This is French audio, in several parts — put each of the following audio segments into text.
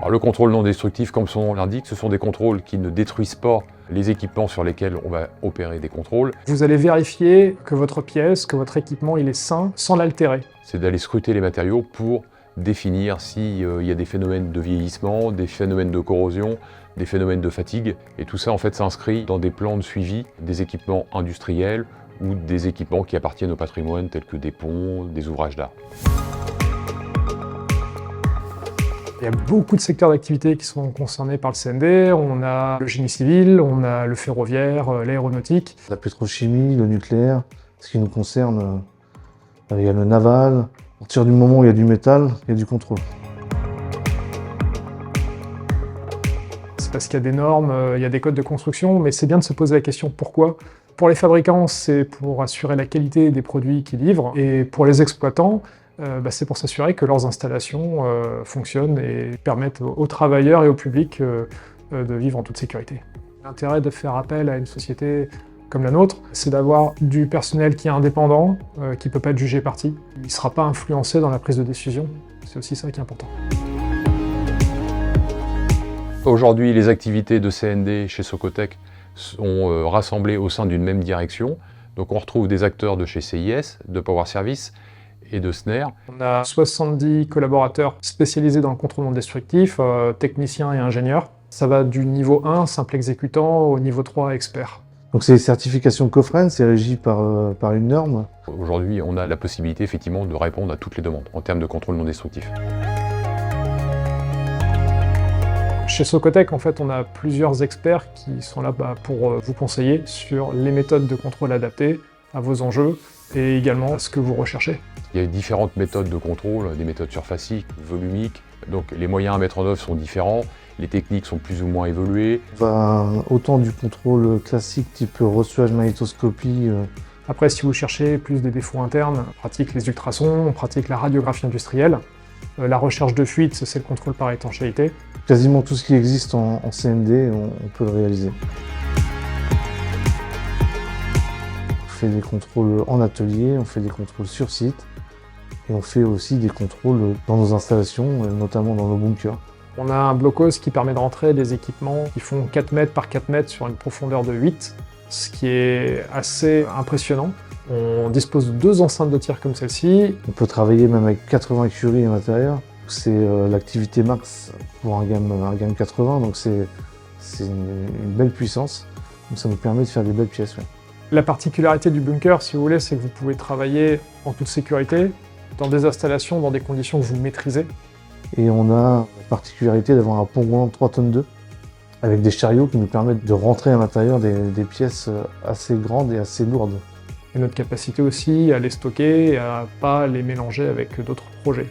Alors, le contrôle non destructif, comme son nom l'indique, ce sont des contrôles qui ne détruisent pas les équipements sur lesquels on va opérer des contrôles. Vous allez vérifier que votre pièce, que votre équipement, il est sain, sans l'altérer. C'est d'aller scruter les matériaux pour définir s'il y a des phénomènes de vieillissement, des phénomènes de corrosion, des phénomènes de fatigue. Et tout ça, en fait, s'inscrit dans des plans de suivi des équipements industriels ou des équipements qui appartiennent au patrimoine, tels que des ponts, des ouvrages d'art. Il y a beaucoup de secteurs d'activité qui sont concernés par le CND. On a le génie civil, on a le ferroviaire, l'aéronautique. La pétrochimie, le nucléaire, ce qui nous concerne, il y a le naval. À partir du moment où il y a du métal, il y a du contrôle. C'est parce qu'il y a des normes, il y a des codes de construction, mais c'est bien de se poser la question pourquoi. Pour les fabricants, c'est pour assurer la qualité des produits qu'ils livrent, et pour les exploitants, c'est pour s'assurer que leurs installations fonctionnent et permettent aux travailleurs et au public de vivre en toute sécurité. L'intérêt de faire appel à une société comme la nôtre, c'est d'avoir du personnel qui est indépendant, qui ne peut pas être jugé parti. Il ne sera pas influencé dans la prise de décision, c'est aussi ça qui est important. Aujourd'hui, les activités de CND chez Socotec sont rassemblées au sein d'une même direction. Donc on retrouve des acteurs de chez CIS, de Power Service et de SNER. On a 70 collaborateurs spécialisés dans le contrôle non destructif, techniciens et ingénieurs. Ça va du niveau 1, simple exécutant, au niveau 3, expert. Donc c'est les certifications COFREN, c'est régi par une norme. Aujourd'hui, on a la possibilité effectivement de répondre à toutes les demandes en termes de contrôle non destructif. Chez Socotec, en fait, on a plusieurs experts qui sont là pour vous conseiller sur les méthodes de contrôle adaptées à vos enjeux et également à ce que vous recherchez. Il y a différentes méthodes de contrôle, des méthodes surfaciques, volumiques, donc les moyens à mettre en œuvre sont différents, les techniques sont plus ou moins évoluées. On va autant du contrôle classique type reçuage magnétoscopie. Après, si vous cherchez plus des défauts internes, on pratique les ultrasons, on pratique la radiographie industrielle. La recherche de fuite, c'est le contrôle par étanchéité. Quasiment tout ce qui existe en CND, on peut le réaliser. On fait des contrôles en atelier, on fait des contrôles sur site et on fait aussi des contrôles dans nos installations, notamment dans nos bunkers. On a un blocos qui permet de rentrer des équipements qui font 4 mètres par 4 mètres sur une profondeur de 8, ce qui est assez impressionnant. On dispose de 2 enceintes de tir comme celle-ci. On peut travailler même avec 80 curies à l'intérieur. C'est l'activité max pour un gamme 80, donc c'est une belle puissance. Donc ça nous permet de faire des belles pièces. Ouais. La particularité du bunker, si vous voulez, c'est que vous pouvez travailler en toute sécurité, dans des installations, dans des conditions que vous maîtrisez. Et on a la particularité d'avoir un pont roulant de 3 tonnes 2, avec des chariots qui nous permettent de rentrer à l'intérieur des pièces assez grandes et assez lourdes. Et notre capacité aussi à les stocker et à ne pas les mélanger avec d'autres projets.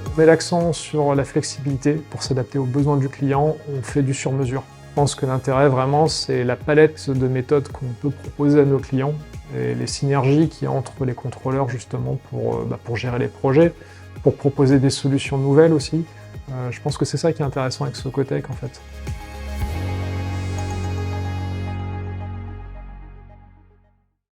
On met l'accent sur la flexibilité pour s'adapter aux besoins du client, on fait du sur-mesure. Je pense que l'intérêt vraiment, c'est la palette de méthodes qu'on peut proposer à nos clients et les synergies qu'il y a entre les contrôleurs justement pour gérer les projets, pour proposer des solutions nouvelles aussi. Je pense que c'est ça qui est intéressant avec Socotec en fait.